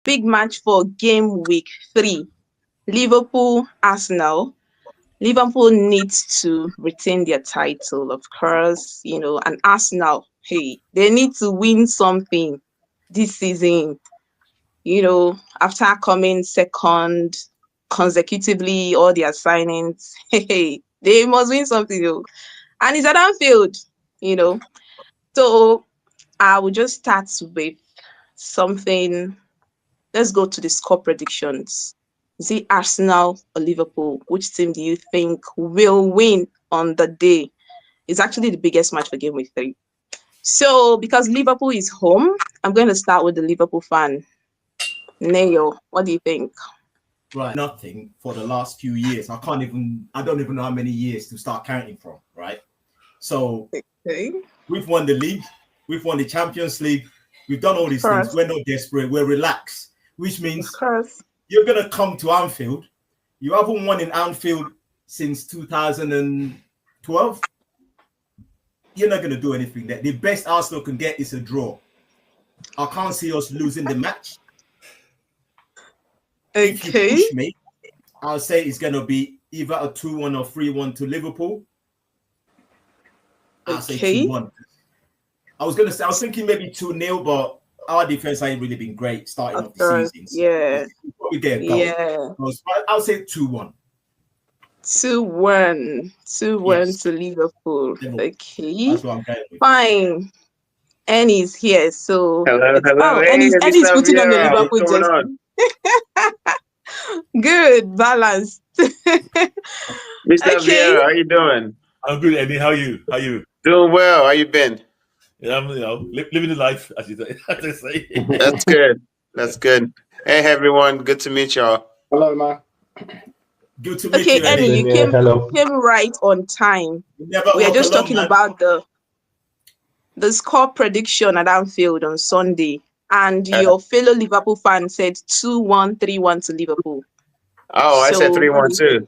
big match for game week 3. Liverpool, Arsenal. Liverpool needs to retain their title, of course, and Arsenal, hey, they need to win something this season, after coming second consecutively, all their signings, hey, they must win something, and it's at Anfield, you know. So I will just start with something. Let's go to the score predictions. Is it Arsenal or Liverpool? Which team do you think will win on the day? It's actually the biggest match for game week 3. So because Liverpool is home, I'm going to start with the Liverpool fan. Neyo, what do you think? Right, nothing for the last few years. I don't even know how many years to start counting from, right? So we've won the league, we've won the Champions League, we've done all these things. We're not desperate, we're relaxed, which means you're gonna come to Anfield. You haven't won in Anfield since 2012. You're not gonna do anything there. The best Arsenal can get is a draw. I can't see us losing the match. If you push me, I'll say it's going to be either a 2-1 or 3-1 to Liverpool. I'll say 2-1. I was thinking maybe 2-0, but our defense ain't really been great starting off the season. So we'll probably get a goal. Yeah. I'll say 2-1. 2-1 to Liverpool. Okay. That's what I'm going with. Fine. Annie's here, so hello. Annie's putting on the Liverpool jersey. Good, balanced. Mr. Vieira, how you doing? I'm good, Eddie. How are you? Doing well. How you been? Yeah, I'm living the life, as they say. That's good. Hey everyone, good to meet y'all. Hello, man. Good to meet you. Okay, Eddie, you came right on time. We are just talking about the score prediction at Anfield on Sunday. And your fellow Liverpool fan said 2-1, 3-1 to Liverpool. Oh, I said 3-1 too.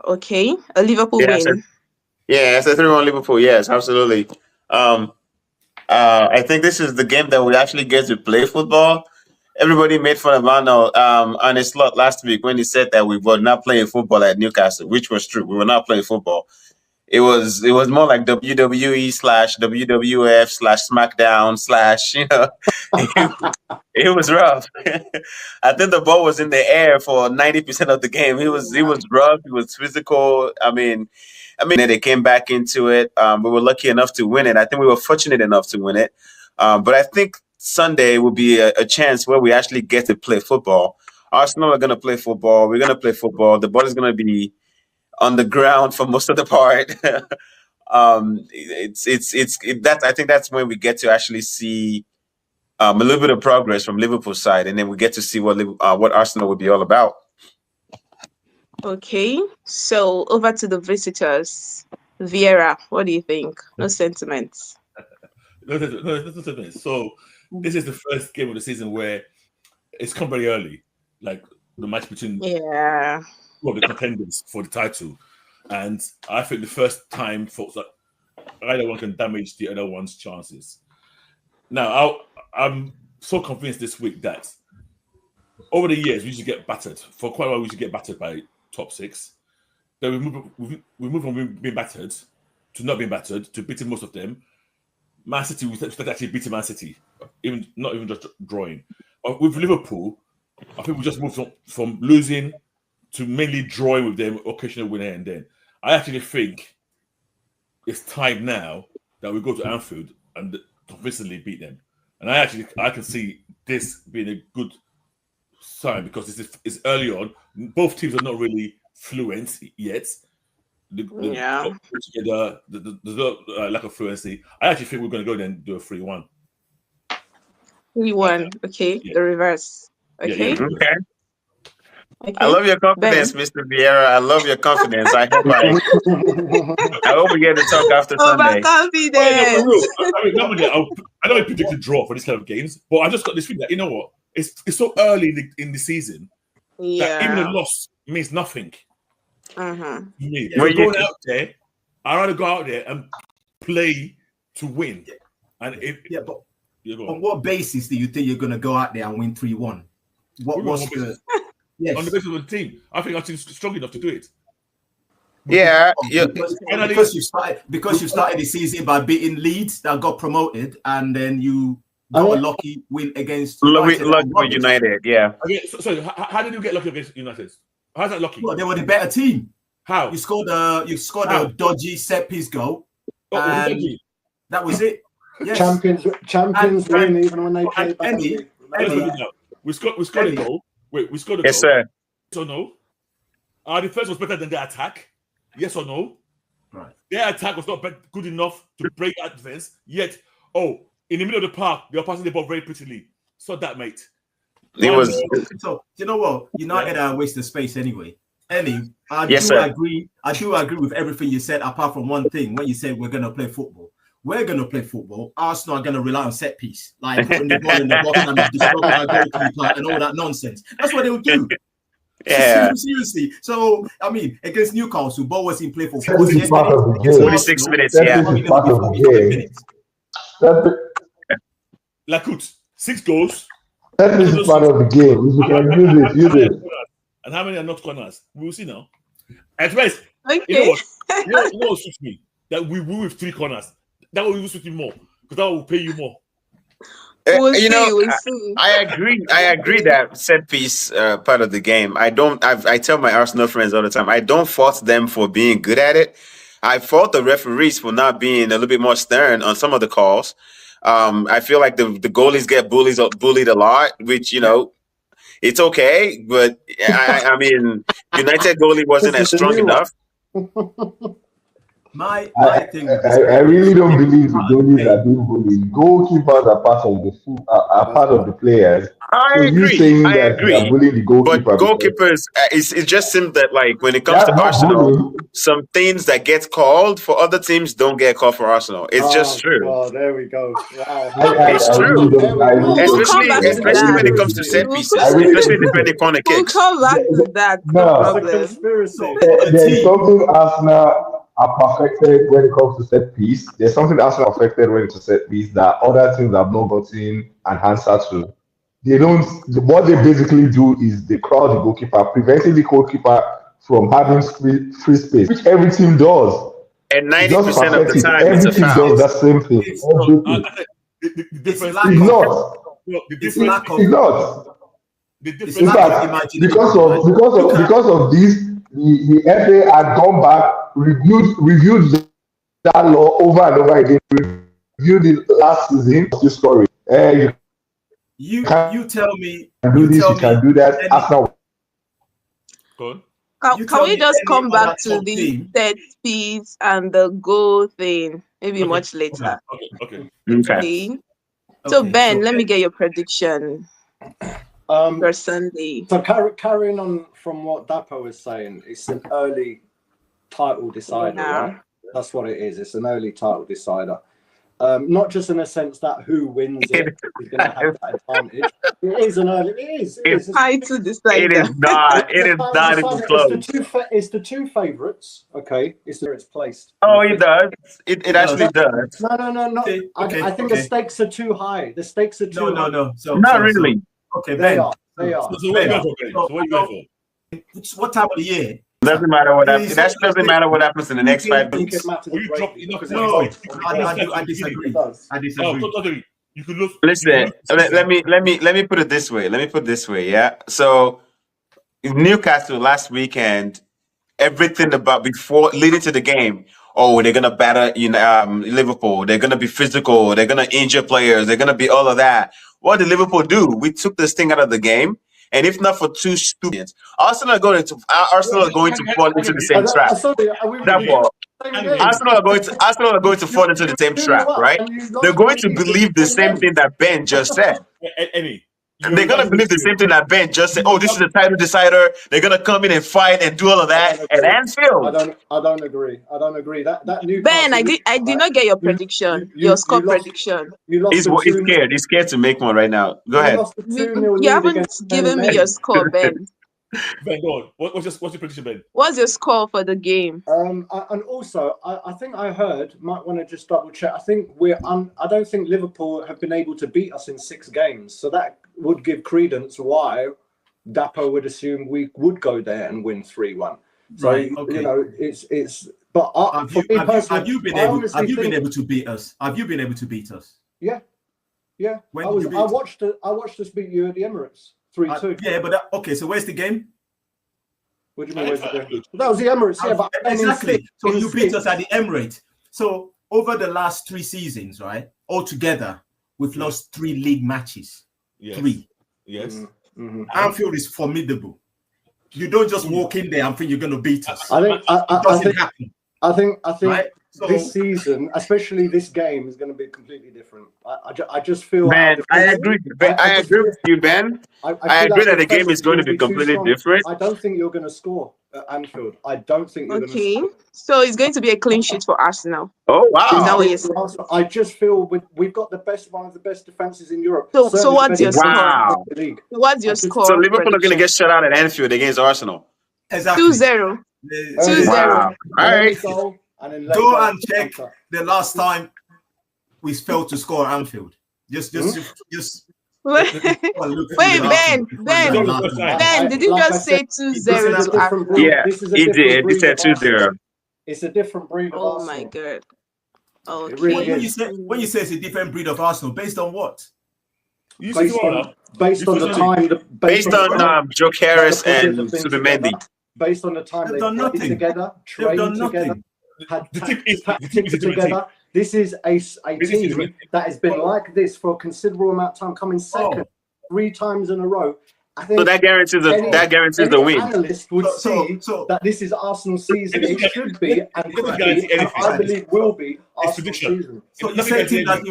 Okay, a Liverpool win. I said 3-1 Liverpool. Yes, absolutely. I think this is the game that we actually get to play football. Everybody made fun of Arnold on his slot last week when he said that we were not playing football at Newcastle, which was true. We were not playing football. It was more like WWE / WWF / SmackDown / it was rough. I think the ball was in the air for 90% of the game. He was rough. He was physical. I mean, they came back into it. We were lucky enough to win it. I think we were fortunate enough to win it. But I think Sunday will be a chance where we actually get to play football. Arsenal are going to play football. We're going to play football. The ball is going to be on the ground for most of the part. I think that's when we get to actually see a little bit of progress from Liverpool's side, and then we get to see what Arsenal would be all about. Okay, so over to the visitors. Vieira, what do you think? No sentiments. No sentiments. So this is the first game of the season where it's come very early, like the match between the contenders for the title, and I think the first time folks that either one can damage the other one's chances. Now I'm so convinced this week that over the years we used to get battered for quite a while. We used to get battered by top 6. Then we move from being battered to not being battered to beating most of them. Man City, we started actually beating Man City, not even just drawing. With Liverpool, I think we just moved from losing to mainly drawing with them, occasional winner, and then I actually think it's time now that we go to Anfield and convincingly beat them. And I can see this being a good sign because it's early on. Both teams are not really fluent yet. There's a lack of fluency. I actually think we're going to go there and do a 3-1. 3-1. Okay, the reverse. Okay. Okay. I love your confidence, Mr. Vieira. I love your confidence. I hope we get to talk after Sunday. Overconfidence. Normally I don't predict a draw for this kind of games, but I just got this feeling that, you know what? It's so early in the season that even a loss means nothing. If we're going out there, I'd rather go out there and play to win. And On what basis do you think you're going to go out there and win 3-1? What's the... Yes. On the basis of the team. I think our team's strong enough to do it. Yeah, because you started the season by beating Leeds that got promoted, and then you got a lucky win against United. Yeah. Okay, so how did you get lucky against United? How's that lucky? Well, they were the better team. How? You scored a dodgy set piece goal. And that was it. Yes. Champions win even when they play badly. We scored a goal. Wait, we scored a goal. Yes, sir. Yes or no? Our defense was better than their attack. Yes or no? Right. Their attack was not good enough to break that defense. Yet, in the middle of the park, they were passing the ball very prettily. So that, mate. It was. So you know what? United are a waste of space anyway. Ellie, I do agree with everything you said, apart from one thing. When you said we're going to play football, Arsenal are going to rely on set piece, like putting the ball in the box and destroying our goalkeeper and all that nonsense. That's what they would do. Yeah. Seriously. So, I mean, against Newcastle, ball was in play for 46 minutes. Yeah. Lakut, 6 goals. That is part of the game. You can use it. And how many are not corners? We will see now. At best, Okay. you know what suits me? That we win with 3 corners. That will even suit me more because that will pay you more. We'll see. I agree that set piece part of the game. I tell my Arsenal friends all the time, I don't fault them for being good at it. I fault the referees for not being a little bit more stern on some of the calls. I feel like the goalies get bullied a lot, which it's okay, but I mean, United goalie wasn't as strong enough. My thing. I really don't believe the goalies are being bullied. Goalkeepers are part of the players. I agree. Bullying the goalkeeper, but goalkeepers, it just seems that like when it comes to Arsenal, some things that get called for other teams don't get called for Arsenal. It's just true. Oh, there we go. Wow. It's true. Especially when it comes to set pieces, especially defending corner kicks. We'll come back to that. No conspiracy. There's something Arsenal are perfected when it comes to set piece. There's something Arsenal perfected when it's a set piece that other teams have not gotten an answer to. They don't. What they basically do is they crowd the goalkeeper, preventing the goalkeeper from having free space, which every team does. And 90% of the time, every team does that same thing. In fact, because of this, the FA had gone back, reviewed that law over and over again. Reviewed it last season. This story. You tell me. You can do that after. Can we just come back to the set piece and the goal thing maybe much later? Okay. So Ben, let me get your prediction for Sunday. So carrying on from what Dapo was saying, it's an early title decider. Right? That's what it is. It's an early title decider. Not just in the sense that who wins it is going to have that advantage. It is an early. It is title decider. It is not. It is not even close. It's the two favourites. Okay, it's where it's placed. Oh, it does. It actually does. No. I think the stakes are too high. The stakes are too high. No. Not really. Okay, they are. So what are you going for? What time of the year? Doesn't matter what happens. That doesn't matter what happens in the next 5 minutes. I disagree. You could look. Listen, let me put it this way. Yeah. So Newcastle last weekend, everything about before leading to the game. Oh, they're gonna batter Liverpool. They're gonna be physical. They're gonna injure players. They're gonna be all of that. What did Liverpool do? We took this thing out of the game. And if not for 2 students, Arsenal are going to fall into the same trap. Arsenal are going to fall into the same trap, right? They're going to believe the same thing that Ben just said. They're going to believe the same thing that Ben just said. Oh, this is a title decider. They're going to come in and fight and do all of that at Anfield. I don't agree. That Newcastle, Ben, I did not get your prediction. Your score prediction. He's scared. He's scared to make one right now. Go ahead. You haven't given me your score, Ben. Ben, go on. What's your prediction, Ben? What's your score for the game? And also, I think I heard, might want to just double check. I think I don't think Liverpool have been able to beat us in 6 games, so that would give credence why Dapo would assume we would go there and win 3-1. So Right, okay. you know, it's. But have you been able to beat us? Have you been able to beat us? Yeah. When I did you beat us? watched us beat you at the Emirates 3-2. Yeah, but okay. So where's the game? What do you mean? Where's the game? That was the Emirates. Yeah, but exactly. So you beat us at the Emirates. So over the last 3 seasons, right? Altogether, we've lost 3 league matches. Yes. 3. Yes. Mm-hmm. Anfield is formidable. You don't just walk in there and think you're going to beat us. I think it doesn't happen. I think Right? So, this season, especially this game, is going to be completely different. I just feel. Man, I agree. I agree with you, Ben. I agree that the game is going to be completely different. I don't think you're going to score at Anfield. I don't think you're going to score. So it's going to be a clean sheet for Arsenal. Oh, wow. I just feel we've got one of the best defenses in Europe. So what's your score? Wow. What's your score? So Liverpool are going to get shut out at Anfield against Arsenal. exactly. 2-0. 2-0. Wow. All right. Go and check the last time we failed to score at Anfield. Just Wait, Ben, did you just say 2-0 to Arsenal? Yeah, he did. He said 2-0. It's a different breed of Oh Arsenal. my God. Okay. really when you say it's a different breed of Arsenal, based on what? Based on the time, Based on Joe Harris and Subimendi. Based on the time They've done played nothing. together, They've done trained together, nothing. had The team is- tactics the team is a different together. This is a team that has been like this for a considerable amount of time, coming second 3 times in a row. I think So that guarantees the win. Analyst would see that this is Arsenal's season. It should be and could be, and I believe will be Arsenal's season. So you say team that's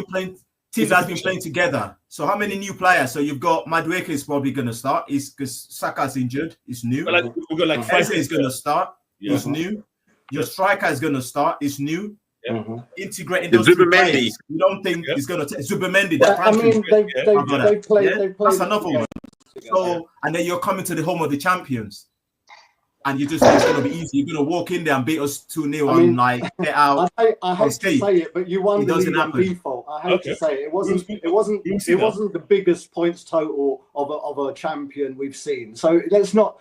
been playing together. So how many new players? So you've got Madueke is probably going to start. Because Saka's injured. It's new. We've got like 5 Eze is going to start. Yeah. It's new. Your striker is going to start. It's new. Yeah. Integrating those 2 Zubimendi. players. You don't think it's going to take Zubimendi? Yeah, I mean, they played. That's another one. So, and then you're coming to the home of the champions. And you just think it's going to be easy. You're going to walk in there and beat us 2-0 and like get out. I hate to say it, but you won the league on default. I hate to say it. It wasn't the biggest points total of a champion we've seen. So let's not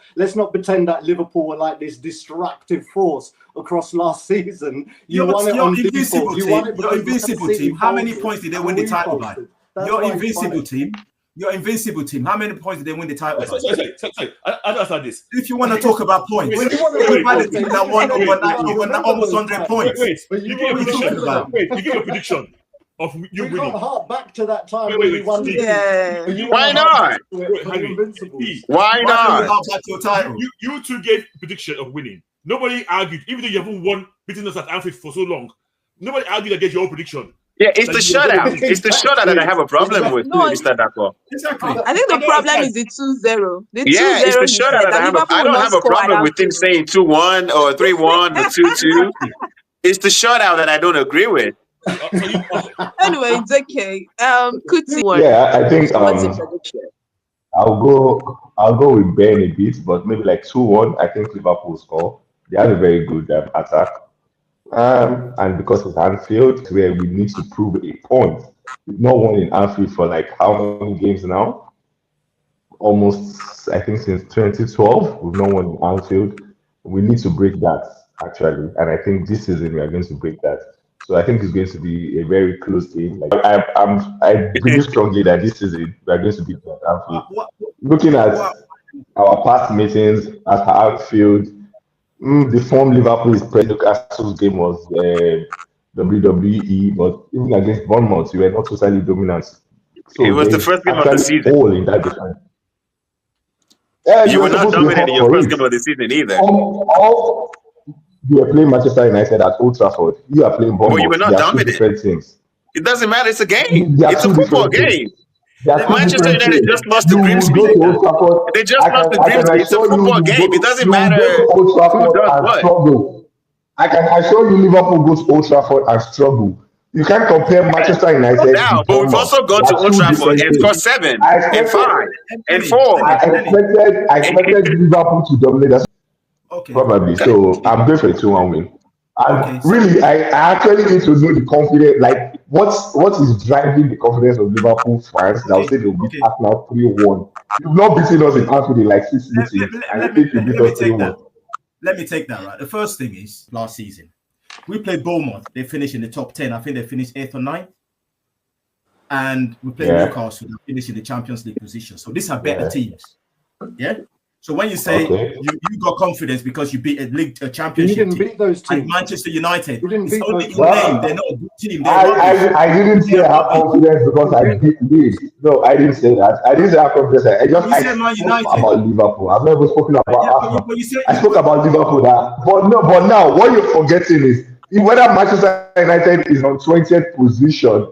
pretend that Liverpool were like this destructive force across last season. You won it on default. You won it your invincible team. How many points did they win the title by? Your invincible team. Your invincible team. How many points did they win the title? Sorry. I understand this. If you want to talk about points, Wait, the team that won over almost 100 points. You give a prediction of you we winning. can't hark back to that time when we won. Why not? Why not? Your title. You 2 gave prediction of winning. Nobody argued, even though you haven't won beating us at Anfield for so long. Nobody argued against your prediction. Yeah, it's the shutout. It's the shutout that I have a problem with, Mr. Dapo. Exactly. I think the problem is the 2-0. Yeah, it's the shutout that I have. I don't have a problem with him saying 2-1 or 3-1 or 2-2. It's the shutout that I don't agree with. Anyway, it's okay. Kuti. Yeah, I think What's your prediction? I'll go with Ben a bit, but maybe like 2-1. I think Liverpool score. They have a very good attack. And because it's Anfield, where we need to prove a point. We've not won in Anfield for like how many games now? Almost, I think, since 2012. We've not won in Anfield. We need to break that, actually. And I think this season we are going to break that. So I think it's going to be a very close game. Like I believe strongly that this season we are going to beat Anfield. Looking at our past meetings at Anfield, the form Liverpool is playing. Newcastle's game was WWE, but even against Bournemouth, we were not totally dominant. So it was the first game of the season. In that defense. You were not dominant in your first game of the season either. You are playing Manchester United at Old Trafford. You are playing Bournemouth. But you were not dominant. It doesn't matter. It's a game. It's a football game. Manchester United just lost the Grimsby. They just lost the Grimsby. It's a football game. It doesn't matter who does what. I can assure you Liverpool goes to Old Trafford and struggle. You can't compare Manchester United. Now, but we've also gone to Old Trafford and scored 7 and 5 and 4. I expected Liverpool to dominate. That's probably. So I'm going for a 2-1 win. And really, I actually need to know the confidence, like what is driving the confidence of Liverpool fans that will say they'll beat Arsenal 3-1. You've not beaten us in Anfield in like 6 meetings, and you think you beat us 3-1. Let me take that, right? The first thing is last season, we played Bournemouth. They finished in the top 10. I think they finished 8th or 9th. And we played Newcastle. They finished in the Champions League position. So these are better teams. Yeah. So when you say you got confidence because you beat a championship you didn't beat those teams. And Manchester United, you didn't beat only those name. They're not a good team. I didn't say I have confidence because I beat Leeds. No, I didn't say that. I didn't say I have confidence. I spoke about Liverpool. I've never spoken about Arsenal. I spoke about Liverpool. But now what you're forgetting is whether Manchester United is on 20th position.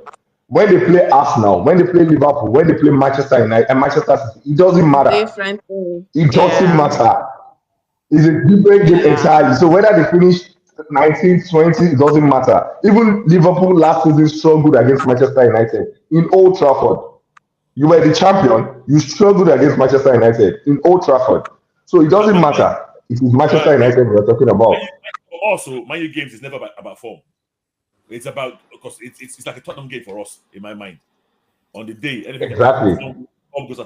When they play Arsenal, when they play Liverpool, when they play Manchester United and Manchester City, it doesn't matter. It doesn't matter. It's a different game entirely. So whether they finish 19, 20, it doesn't matter. Even Liverpool last season struggled against Manchester United in Old Trafford. You were the champion. You struggled against Manchester United in Old Trafford. So it doesn't matter. It is Manchester United we're talking about. Also, Man U games is never about form. It's about, because it's like a Tottenham game for us, in my mind. On the day, anything goes out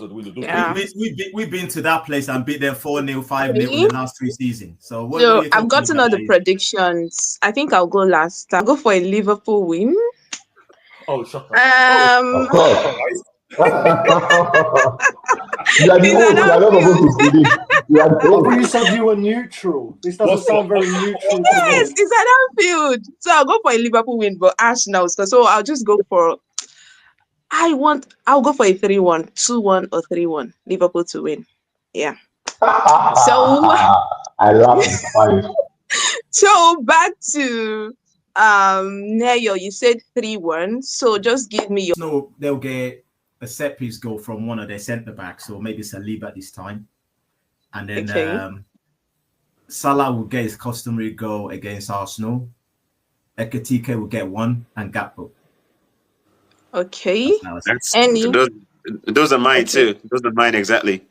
of the window. We've been to that place and beat them 4-0, 5-0 in the last 3 seasons. So I've gotten all the predictions. I think I'll go last. I'll go for a Liverpool win. Oh, shocker. Of course. You are not supposed to predict. You said you were neutral. This doesn't sound very neutral. Yes, it's an Anfield. So I'll go for a Liverpool win, but Arsenal. So I'll just go for. I'll go for a 3-1, 2-1 or 3-1. Liverpool to win. Yeah. So I love it. So back to Neyo, you said 3-1. So just give me your. No, they'll get a set piece goal from one of their centre backs, so maybe Saliba this time. And then Salah will get his customary goal against Arsenal. Ekitike will get 1 and Gakpo. Okay. Those are mine too. Those are mine exactly.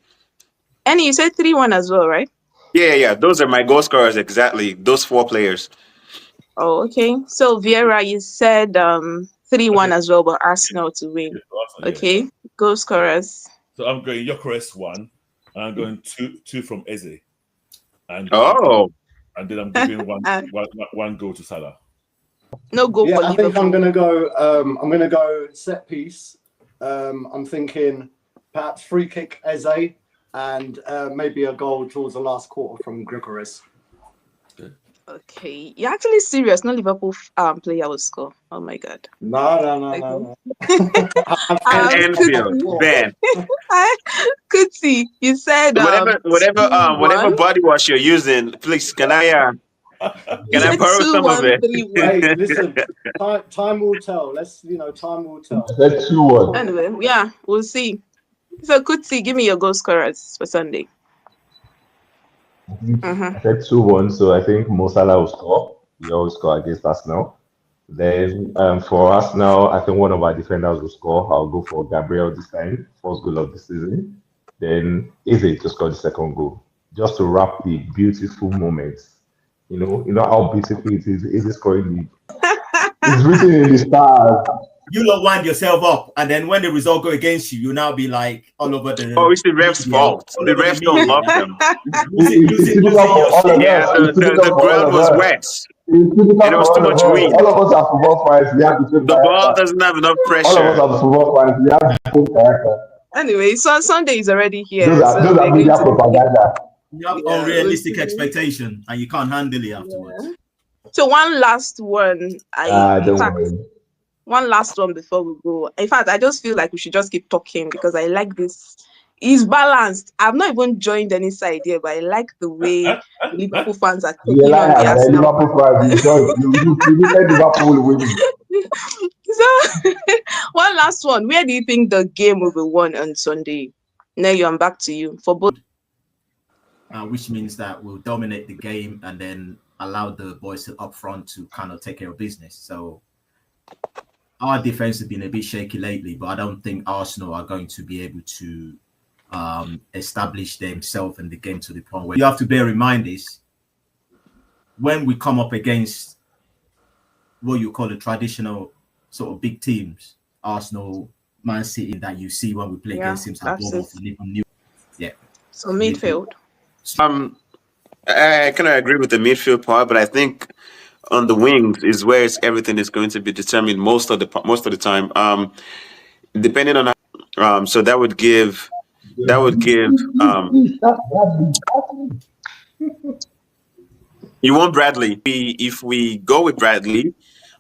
And you said 3-1 as well, right? Yeah. Those are my goal scorers exactly. Those 4 players. Oh, okay. So Vieira, you said 3-1 as well, but Arsenal to win. Okay. Goal scorers. So I'm going Gyökeres 1. And I'm going 2 from Eze. And then I'm giving one goal to Salah. No goal for I Liverpool. think I'm gonna go set piece. I'm thinking perhaps free kick Eze and maybe a goal towards the last quarter from Gyökeres. Okay, you're actually serious. No Liverpool player will score. Oh my god. No. Anfield, Ben. Kuti, you said whatever body wash you're using, please can I borrow some of it? Hey, listen, time will tell. Time will tell. That's 2-1. Anyway, yeah, we'll see. So Kuti, give me your goal scorers for Sunday. I said 2-1, so I think Mo Salah will score. He always score against Arsenal. Then for Arsenal, I think one of our defenders will score. I'll go for Gabriel this time, first goal of the season. Then Eze to score the second goal, just to wrap the beautiful moments. You know how beautiful it is. Eze scoring it's written in the stars. You will wind yourself up, and then when the result go against you, you'll now be like all over the. Oh, it's the ref's fault. The refs don't love them. The ground was wet. And it was too much wind. All of us are football fans. We have the ball doesn't have enough pressure. All of us are football fans. We have the same character. Anyway, so Sunday is already here. Those are media propaganda. You have unrealistic expectation, and you can't handle it afterwards. Yeah. So one last one. One last one before we go. In fact, I just feel like we should just keep talking because I like this. It's balanced. I've not even joined any side here, but I like the way Liverpool fans are taking on the Arsenal. So, one last one. Where do you think the game will be won on Sunday? Neyo, I'm back to you for both. Which means that we'll dominate the game and then allow the boys up front to kind of take care of business. So our defense has been a bit shaky lately, but I don't think Arsenal are going to be able to establish themselves in the game to the point where you have to bear in mind is when we come up against what you call the traditional sort of big teams, Arsenal, Man City, that you see when we play against teams like Bournemouth, Liverpool. Yeah. So midfield. I kind of agree with the midfield part, but I think on the wings is where everything is going to be determined most of the time. Depending on so that would give you want Bradley. If we go with Bradley,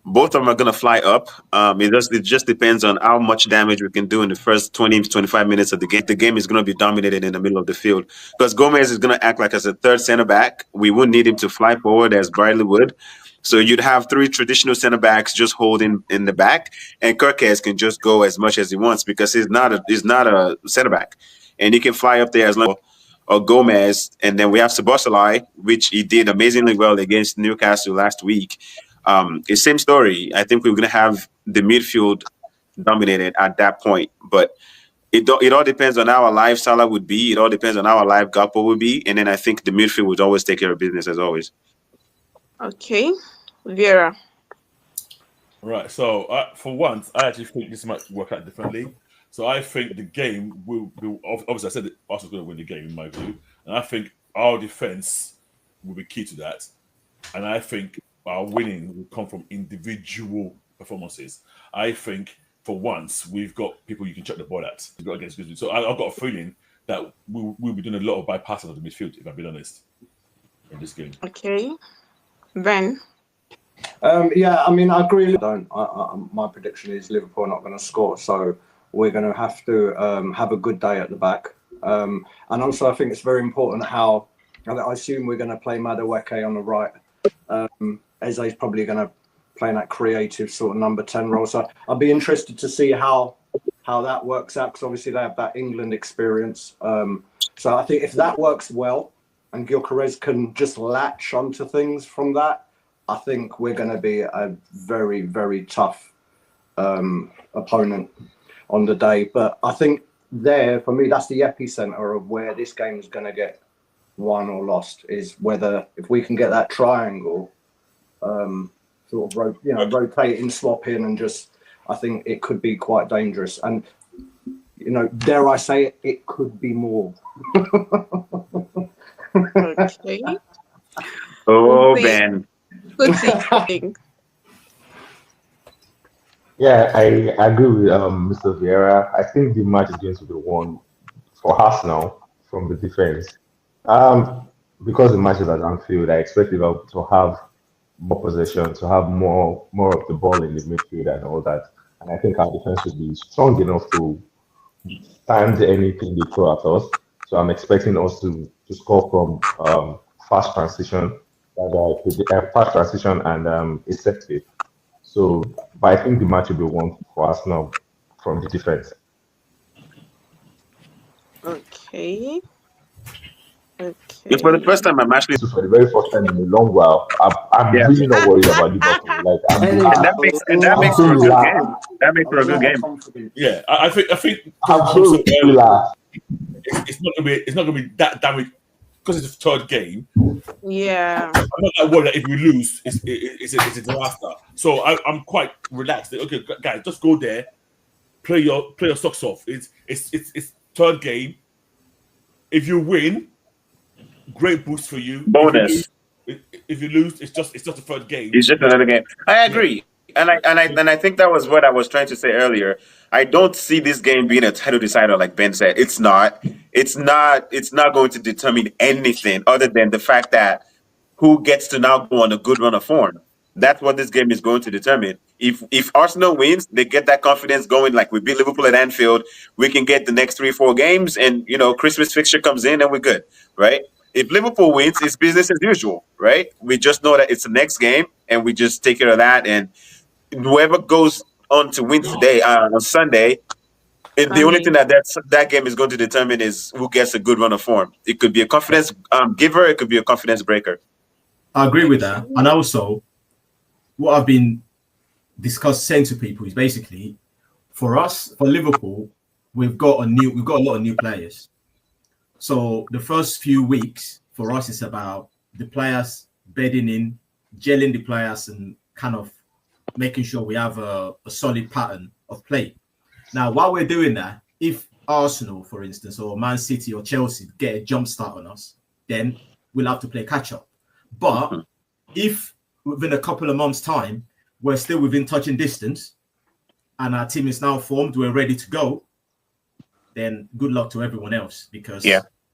both of them are going to fly up. It just depends on how much damage we can do in the first 20 to 25 minutes of the game. The game is going to be dominated in the middle of the field because Gomez is going to act like as a third center back. We wouldn't need him to fly forward as Bradley would. So you'd have three traditional center backs just holding in the back, and Kirkes can just go as much as he wants because he's not a center back, and he can fly up there as long. Or Gomez, and then we have Szoboszlai, which he did amazingly well against Newcastle last week. It's same story. I think we're going to have the midfield dominated at that point, but it all depends on how alive Salah would be. It all depends on how alive Gakpo would be, and then I think the midfield would always take care of business as always. Okay, Vera. Right. So for once, I actually think this might work out differently. So I think the game will obviously I said that Arsenal's going to win the game in my view, and I think our defense will be key to that, and I think our winning will come from individual performances. I think for once we've got people you can check the ball at. We've got against Grizzly. So I've got a feeling that we'll be doing a lot of bypassing of the midfield, if I'm being honest, in this game. Okay, Ben. Yeah, I mean, I agree. My prediction is Liverpool are not going to score, so we're going to have to have a good day at the back. And also, I think it's very important how I assume we're going to play Madueke on the right. Eze's probably going to play in that creative sort of number 10 role. So I'd be interested to see how that works out because obviously they have that England experience. So I think if that works well and Goalscorers can just latch onto things from that, I think we're going to be a very, very tough opponent on the day. But I think for me, that's the epicenter of where this game is going to get won or lost, is whether if we can get that triangle sort of rotating, swapping, and just I think it could be quite dangerous. And dare I say it could be more. Okay. Oh, Ben. Yeah, I agree with Mr. Vieira. I think the match is going to be won for Arsenal from the defense. Because the match is at Anfield, I expect Liverpool to have more possession, to have more of the ball in the midfield and all that. And I think our defense will be strong enough to stand anything they throw at us. So I'm expecting us to score from fast transition, fast transition and a set play. So, but I think the match will be won for Arsenal from the defense. Okay. For the first time, I'm actually for the very first time in a long while. I'm really not worried about Liverpool. Like that makes for a good game. That makes for a good game. Yeah, I think I'm so it's not gonna be that damage because it's the third game. Yeah, I'm not that worried that if we lose, it's a disaster. So I'm quite relaxed. Okay, guys, just go there, play your socks off. It's third game. If you win, great boost for you. Bonus. If you lose, it's just a third game. It's just another game. I agree. And I think that was what I was trying to say earlier. I don't see this game being a title decider like Ben said. It's not. It's not going to determine anything other than the fact that who gets to now go on a good run of form. That's what this game is going to determine. If Arsenal wins, they get that confidence going. Like we beat Liverpool at Anfield, we can get the next 3-4 games, and Christmas fixture comes in, and we're good, right? If Liverpool wins, it's business as usual, right? We just know that it's the next game, and we just take care of that. And whoever goes on to win today on Sunday, the only thing that game is going to determine is who gets a good run of form. It could be a confidence giver, it could be a confidence breaker. I agree with that, and also what I've been saying to people is basically for us, for Liverpool, we've got a lot of new players. So the first few weeks for us is about the players bedding in, gelling the players, and kind of making sure we have a solid pattern of play. Now, while we're doing that, if Arsenal, for instance, or Man City or Chelsea get a jump start on us, then we'll have to play catch up. But if within a couple of months' time, we're still within touching distance and our team is now formed, we're ready to go, then good luck to everyone else, because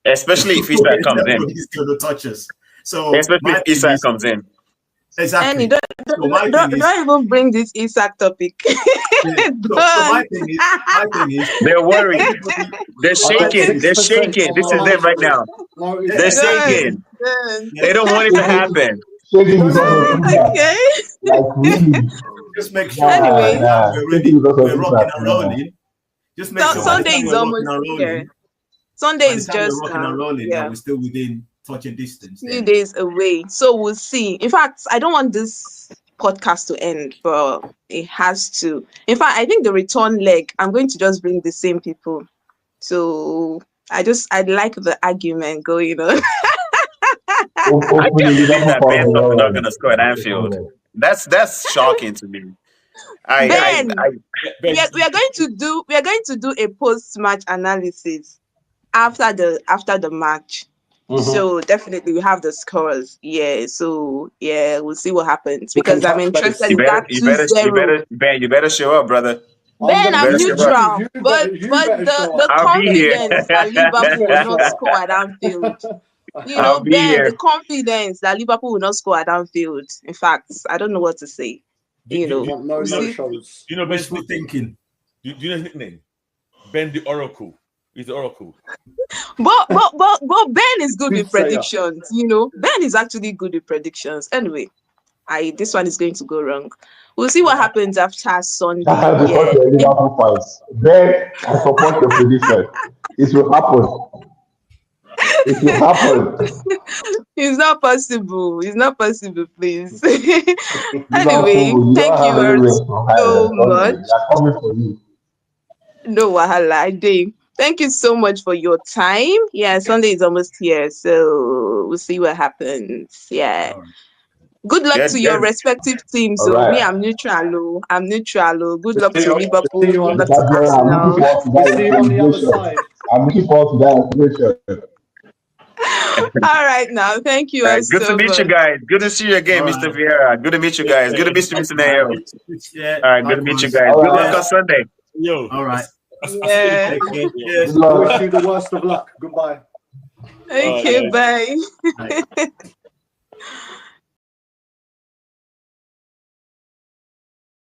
especially if Isak comes in, he's going to touch us. So especially if Isak comes in. Exactly. Don't even bring this Isak topic. My thing is, they're worried. They're shaking. They're shaking. This is them right now. They're shaking. They don't want it to happen. Okay. Like really. Just make sure Anyway, we're ready. We're rocking and rolling. Just make sure Sunday is almost here. Sunday is just rocking and rolling. That we're still within touching distance. 2 days away, so we'll see. In fact, I don't want this podcast to end, but it has to. In fact, I think the return leg, I'm going to just bring the same people. So I like the argument going on. I can't believe that Ben's not going to score at Anfield. That's shocking to me. We are going to do a post-match analysis after the match. So definitely we have the scores. So we'll see what happens, because I'm interested in that 2-0. Ben, you better show up, brother. Ben, I'm neutral, but the confidence that Liverpool will not score at Anfield. The confidence that Liverpool will not score at Anfield. In fact, I don't know what to say. Ben's still thinking. Do you know his nickname? Ben the Oracle. He's the Oracle. But Ben is good with predictions. Ben is actually good with predictions. Anyway, this one is going to go wrong. We'll see what happens after Sunday. Because the Liverpool fights. Ben, I support your prediction. It will happen. It will happen. It's not possible. It's not possible, please. Anyway, thank you so much. No wahala, I do. Thank you so much for your time. Sunday is almost here, so we'll see what happens. Good luck to your respective teams. So me, I'm neutral. Good luck to Liverpool. Good luck to Arsenal. I'm looking forward to that. All right, now. Thank you. Good to meet you guys. Good to see you again, Mr. Vieira. Good to meet you guys. Good to meet you, Mr. Nayo. All right, good to meet you guys. Good luck on Sunday. All right. Yeah. Wish you the worst of luck. Goodbye. Okay, bye.